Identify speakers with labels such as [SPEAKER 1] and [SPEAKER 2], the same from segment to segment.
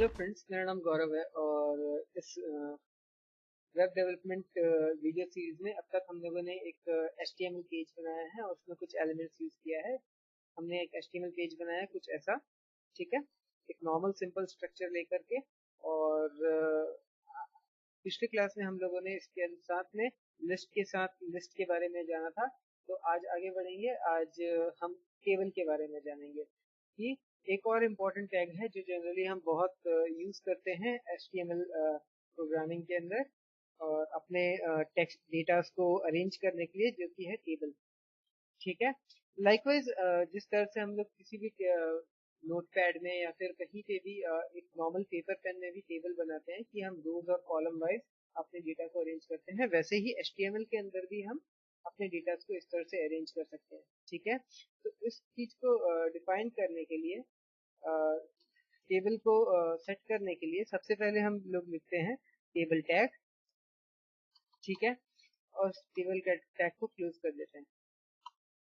[SPEAKER 1] Hello friends, मेरा नाम गौरव है और इस वेब डेवलपमेंट वीडियो सीरीज में अब तक हम लोगों ने एक HTML पेज बनाया है और उसमें कुछ एलिमेंट्स यूज किया है। हमने एक HTML पेज बनाया है कुछ ऐसा, ठीक है, एक नॉर्मल सिंपल स्ट्रक्चर लेकर के। और पिछले क्लास में हम लोगों ने इसके साथ में लिस्ट के बारे में जाना था। तो आज आगे बढ़ेंगे। आज हम टेबल के बारे में जानेंगे कि एक और इम्पोर्टेंट टैग है जो जनरली हम बहुत यूज करते हैं HTML प्रोग्रामिंग के अंदर और अपने टेक्स्ट डेटा को अरेंज करने के लिए, जो कि है टेबल। ठीक है, लाइकवाइज जिस तरह से हम लोग किसी भी नोटपैड में या फिर कहीं पे भी एक नॉर्मल पेपर पेन में भी टेबल बनाते हैं कि हम रोज और कॉलम वाइज अपने डेटा को अरेंज करते हैं, वैसे ही HTML के अंदर भी हम अपने डेटा को इस तरह से अरेंज कर सकते हैं। ठीक है, तो इस चीज को डिफाइन करने के लिए, टेबल को सेट करने के लिए सबसे पहले हम लोग लिखते हैं टेबल टैग। ठीक है, और टेबल टैग को क्लोज कर देते हैं।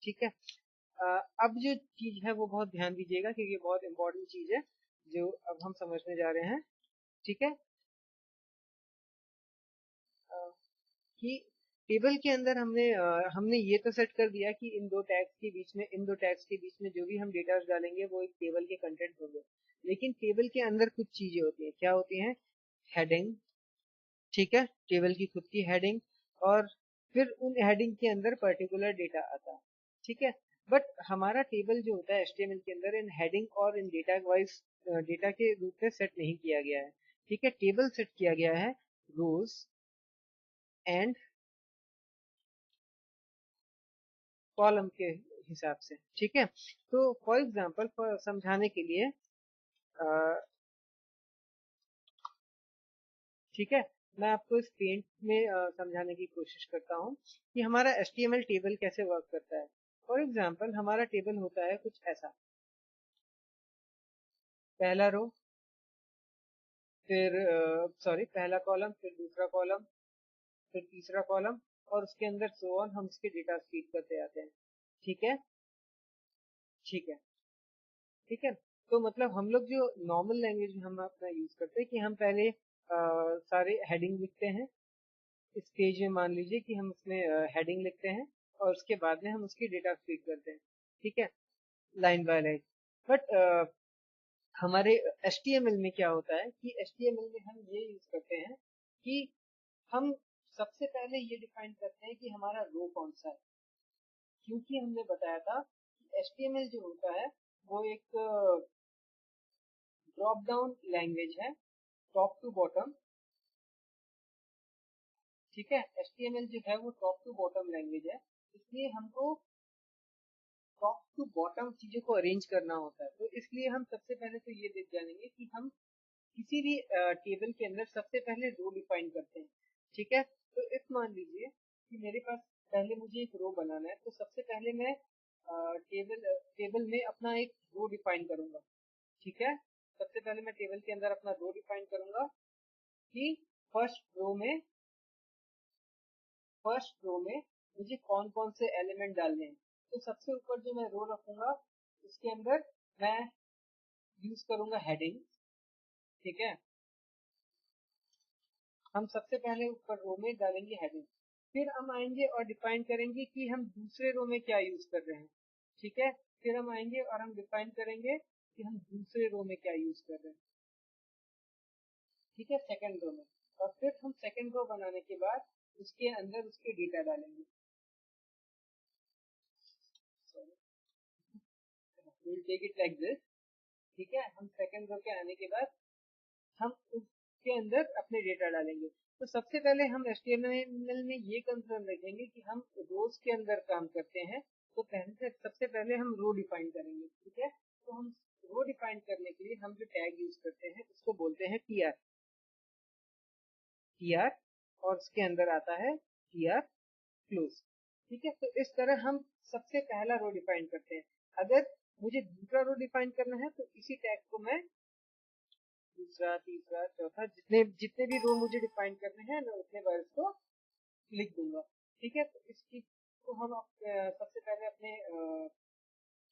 [SPEAKER 1] ठीक है, अब जो चीज है वो बहुत ध्यान दीजिएगा क्योंकि बहुत इंपॉर्टेंट चीज है जो अब हम समझने जा रहे हैं। ठीक है, कि टेबल के अंदर हमने ये तो सेट कर दिया कि इन दो टैग्स के बीच में जो भी हम डेटा डालेंगे वो एक टेबल के कंटेंट होंगे। लेकिन टेबल के अंदर कुछ चीजें होती हैं। क्या होती हैं? हेडिंग। ठीक है, टेबल की खुद की हेडिंग, और फिर उन हेडिंग के अंदर पर्टिकुलर डेटा आता है। ठीक है, बट हमारा टेबल जो होता है HTML के अंदर इन हेडिंग और इन डेटा वाइज डेटा के रूप में सेट नहीं किया गया है। ठीक है, टेबल सेट किया गया है रोज एंड कॉलम के हिसाब से। ठीक है, तो फॉर एग्जांपल समझाने के लिए, ठीक है, मैं आपको इस पेंट में समझाने की कोशिश करता हूँ कि हमारा HTML टेबल कैसे वर्क करता है। फॉर एग्जांपल हमारा टेबल होता है कुछ ऐसा, पहला रो, फिर पहला कॉलम, फिर दूसरा कॉलम, फिर तीसरा कॉलम, और उसके अंदर सो ऑन हम इसके डेटा फीड करते जाते हैं। ठीक है, ठीक है, ठीक है, तो मतलब हम लोग जो नॉर्मल लैंग्वेज हम अपना यूज करते हैं कि हम पहले सारे हेडिंग लिखते हैं। इस पेज में मान लीजिए कि हम उसमें हेडिंग लिखते हैं और उसके बाद में हम उसकी डेटा फीड करते हैं। ठीक है, लाइन बाय लाइन। बट हमारे HTML में क्या होता है कि HTML में हम ये यूज करते हैं कि हम सबसे पहले ये डिफाइन करते हैं कि हमारा रो कौन सा है, क्योंकि हमने बताया था कि HTML जो होता है वो एक ड्रॉप डाउन लैंग्वेज है, टॉप टू बॉटम। ठीक है, HTML जो है वो टॉप टू बॉटम लैंग्वेज है, इसलिए हमको टॉप टू बॉटम चीजों को अरेंज करना होता है। तो इसलिए हम सबसे पहले तो ये देख जानेंगे कि हम किसी भी टेबल के अंदर सबसे पहले रो डिफाइन करते हैं। ठीक है, तो इस मान लीजिए कि मेरे पास पहले मुझे एक रो बनाना है, तो सबसे पहले मैं टेबल में अपना एक रो डिफाइन करूंगा। ठीक है, सबसे पहले मैं टेबल के अंदर अपना रो डिफाइन करूंगा कि फर्स्ट रो में मुझे कौन कौन से एलिमेंट डालने हैं। तो सबसे ऊपर जो मैं रो रखूंगा उसके अंदर मैं यूज करूंगा हेडिंग। ठीक है, हम सबसे पहले ऊपर रो में डालेंगे हेडिंग, फिर हम आएंगे और डिफाइन करेंगे कि हम दूसरे रो में क्या यूज कर रहे हैं। ठीक है, फिर हम आएंगे और हम डिफाइन करेंगे कि हम दूसरे रो में क्या यूज कर रहे हैं। ठीक है, सेकंड रो में, और फिर हम सेकंड रो बनाने के बाद उसके अंदर उसके डेटा डालेंगे। We'll take it like this। ठीक है, हम सेकंड रो के आने के बाद हम उसके अंदर अपने डेटा डालेंगे। तो सबसे पहले हम HTML में ये कंसर्न रखेंगे कि हम रोज के अंदर काम करते हैं, तो सबसे पहले हम रो डिफाइन करेंगे। ठीक है, तो हम रो डिफाइन करने के लिए हम जो टैग यूज करते हैं उसको बोलते हैं tr। tr, और उसके अंदर आता है tr क्लोज। ठीक है, तो इस तरह हम सबसे पहला रो डिफाइन करते हैं। अगर मुझे दूसरा रो डिफाइन करना है तो इसी टैग को मैं दूसरा, तीसरा, चौथा, जितने जितने भी रो मुझे डिफाइन करने हैं मैं उतने बार इसको लिख दूंगा। ठीक है, तो इस चीज को हम सबसे पहले अपने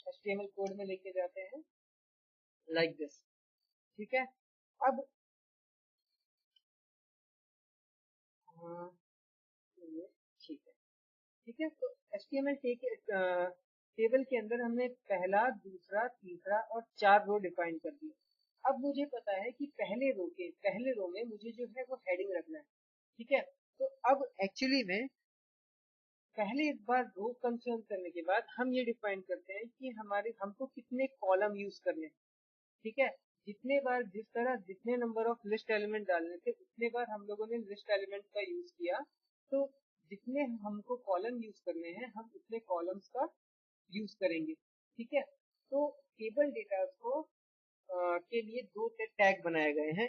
[SPEAKER 1] HTML कोड में लेके जाते हैं लाइक दिस। ठीक है, अब हाँ, ये ठीक है। ठीक है, तो HTML टेबल के अंदर हमने पहला, दूसरा, तीसरा और 4 रो डिफाइन कर दिए। अब मुझे पता है कि पहले रो में मुझे जो है वो हेडिंग रखना है। ठीक है, तो अब एक्चुअली में पहले एक बार रो कंसर्न करने के बाद हम ये डिफाइन करते हैं कि हमको कितने कॉलम यूज करने हैं। ठीक है, जितने नंबर ऑफ लिस्ट एलिमेंट डालने थे उतने बार हम लोगों ने लिस्ट एलिमेंट का यूज किया। तो जितने हमको कॉलम यूज करने हैं हम उतने कॉलम्स का यूज करेंगे। ठीक है, तो टेबल डेटा को के लिए दो टैग बनाए गए हैं।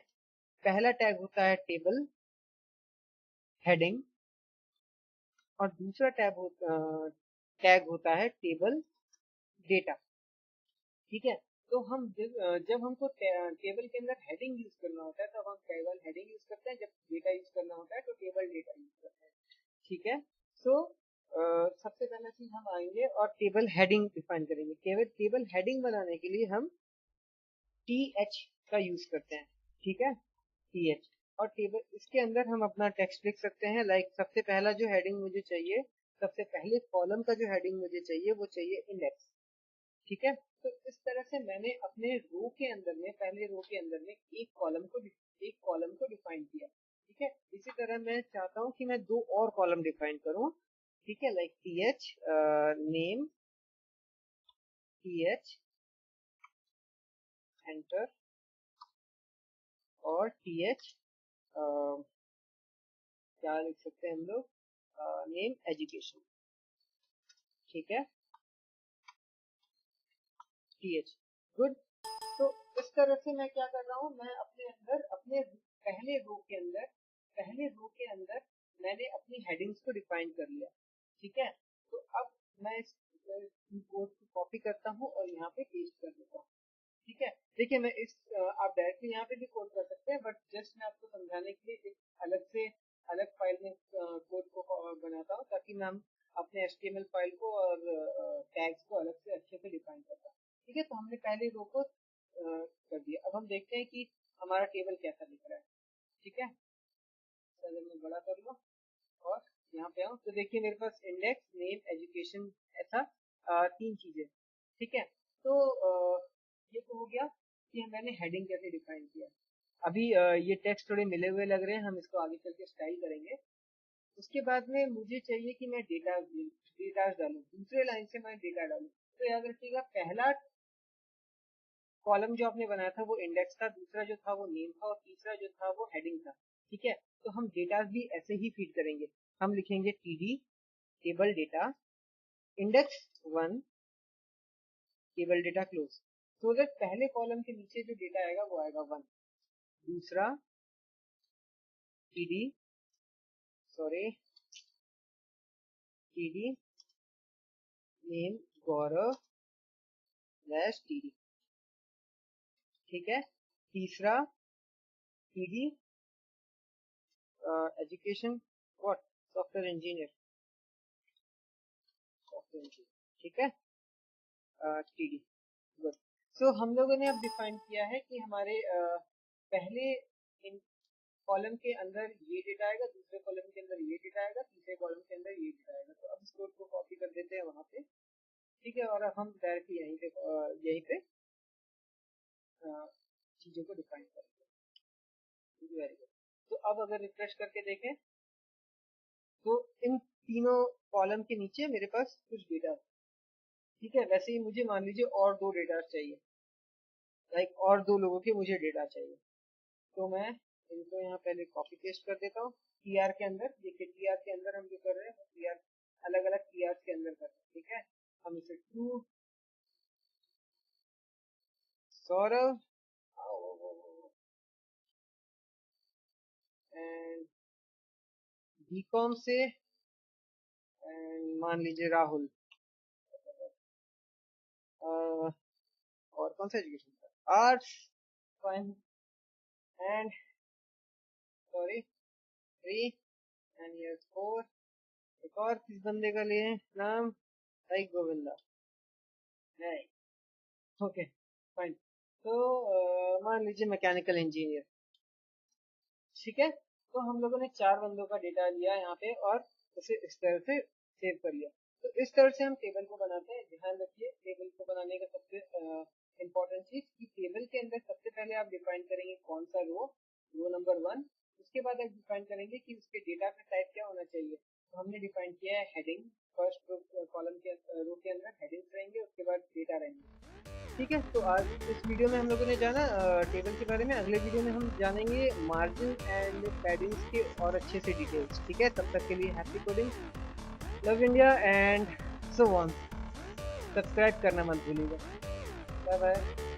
[SPEAKER 1] पहला टैग होता है टेबल हेडिंग और दूसरा टैग होता है टेबल डेटा। ठीक है, तो जब हमको टेबल के अंदर हेडिंग यूज करना होता है तो हम टेबल हेडिंग यूज करते हैं, जब डेटा यूज करना होता है तो टेबल डेटा यूज करते हैं। ठीक है, तो सबसे पहला चीज हम आएंगे और टेबल हेडिंग डिफाइन करेंगे। टेबल हेडिंग बनाने के लिए हम TH का यूज करते हैं। ठीक है, TH और टेबल इसके अंदर हम अपना टेक्स्ट लिख सकते हैं। लाइक सबसे पहला जो हेडिंग मुझे चाहिए, सबसे पहले कॉलम का जो हेडिंग मुझे चाहिए वो चाहिए इंडेक्स। ठीक है, तो इस तरह से मैंने अपने रो के अंदर में पहले रो के अंदर में एक कॉलम को डिफाइन किया। ठीक है, इसी तरह मैं चाहता हूँ कि मैं दो और कॉलम डिफाइन करूँ। ठीक है, like TH name, TH enter और TH क्या लिख सकते हैं हम लोग, नेम एजुकेशन। ठीक है, TH गुड। तो इस तरह से मैं क्या कर रहा हूँ, मैं अपने अंदर अपने पहले रो के अंदर मैंने अपनी हेडिंग्स को डिफाइन कर लिया। ठीक है, तो अब मैं इस कोड को कॉपी करता हूँ और यहाँ पे पेस्ट कर देता हूँ। ठीक है, देखिए आप डायरेक्टली यहाँ पे भी कोड कर सकते हैं, बट जस्ट मैं आपको समझाने के लिए एक अलग फाइल में कोड को बनाता हूँ ताकि मैं अपने HTML फाइल को और टैग्स को अलग से अच्छे से डिफाइन कर पाऊँ। ठीक है, तो हमने पहले रो को कर दिया। अब हम देखते हैं कि हमारा टेबल कैसा दिख रहा है। ठीक है, अगर मैं बड़ा कर लूँ और यहाँ पे आऊँ तो देखिए मेरे पास इंडेक्स, नेम, एजुकेशन ऐसा 3 चीजें। ठीक है, तो ये तो हो गया कि मैंने हेडिंग कैसे डिफाइन किया। अभी ये टेक्स्ट थोड़े मिले हुए लग रहे हैं, हम इसको आगे चल के स्टाइल करेंगे। उसके बाद में मुझे चाहिए कि मैं डेटा डालूं, दूसरे लाइन से मैं डेटा डालूं। तो याद रखिएगा पहला कॉलम जो आपने बनाया था वो इंडेक्स था, दूसरा जो था वो नेम था और तीसरा जो था वो हेडिंग था। ठीक है, तो हम डेटा भी ऐसे ही फीड करेंगे। हम लिखेंगे TD table data index 1 table data close. तो अगर पहले कॉलम के नीचे जो डेटा आएगा वो आएगा 1, दूसरा TD सॉरी TD नेम गौरव स्लैश TD। ठीक है, तीसरा TD education what software engineer. ठीक है, TD गुड। सो हम लोगों ने अब डिफाइन किया है कि हमारे पहले इन कॉलम के अंदर ये डेटा आएगा, दूसरे कॉलम के अंदर ये डेटा आएगा, तीसरे कॉलम के अंदर ये डेटा आएगा। तो अब इस कोड को कॉपी कर देते हैं वहां पे। ठीक है, और अब हम डायरेक्टली यहीं पे चीजों को डिफाइन करेंगे। Very good. तो अब अगर रिफ्रेश करके देखें तो इन तीनों कॉलम के नीचे मेरे पास कुछ डेटा है। ठीक है, वैसे ही मुझे मान लीजिए और दो डेटा चाहिए, लाइक और दो लोगों के मुझे डेटा चाहिए। तो मैं इनको यहाँ पहले कॉपी पेस्ट कर देता हूँ। TR के अंदर देखिए, TR के अंदर हम जो कर रहे हैं TR अलग अलग TR के अंदर कर रहे हैं। ठीक है, हम इसे टू सौरभ एंड बीकॉम से एंड मान लीजिए राहुल और कौन सा एजुकेशन था, arts fine and sorry 3 and yes 4। एक और किस बंदे का लिए नाम, लाइक गोविंदा। नहीं, ओके फाइन। तो मान लीजिए मैकेनिकल इंजीनियर, ठीक है। तो हम लोगों ने 4 बंदों का डेटा लिया यहाँ पे और उसे इस तरह से सेव कर लिया। तो इस तरह से हम टेबल को बनाते हैं। ध्यान रखिए, टेबल को बनाने का सबसे इम्पोर्टेंट चीज कि टेबल के अंदर सबसे पहले आप डिफाइन करेंगे कौन सा रो नंबर 1। उसके बाद आप डिफाइन करेंगे कि उसके डेटा का टाइप क्या होना चाहिए। तो हमने डिफाइन किया है हेडिंग, फर्स्ट कॉलम के रो के अंदर हेडिंग्स रहेंगे, उसके बाद डेटा रहेंगे, ठीक है। तो आज इस वीडियो में हम लोगों ने जाना टेबल के बारे में। अगले वीडियो में हम जानेंगे मार्जिन एंड पैडिंग्स के और अच्छे से डिटेल्स, ठीक है। तब तक के लिए happy coding, love India and so on. Subscribe करना मत भूलिएगा। Bye bye.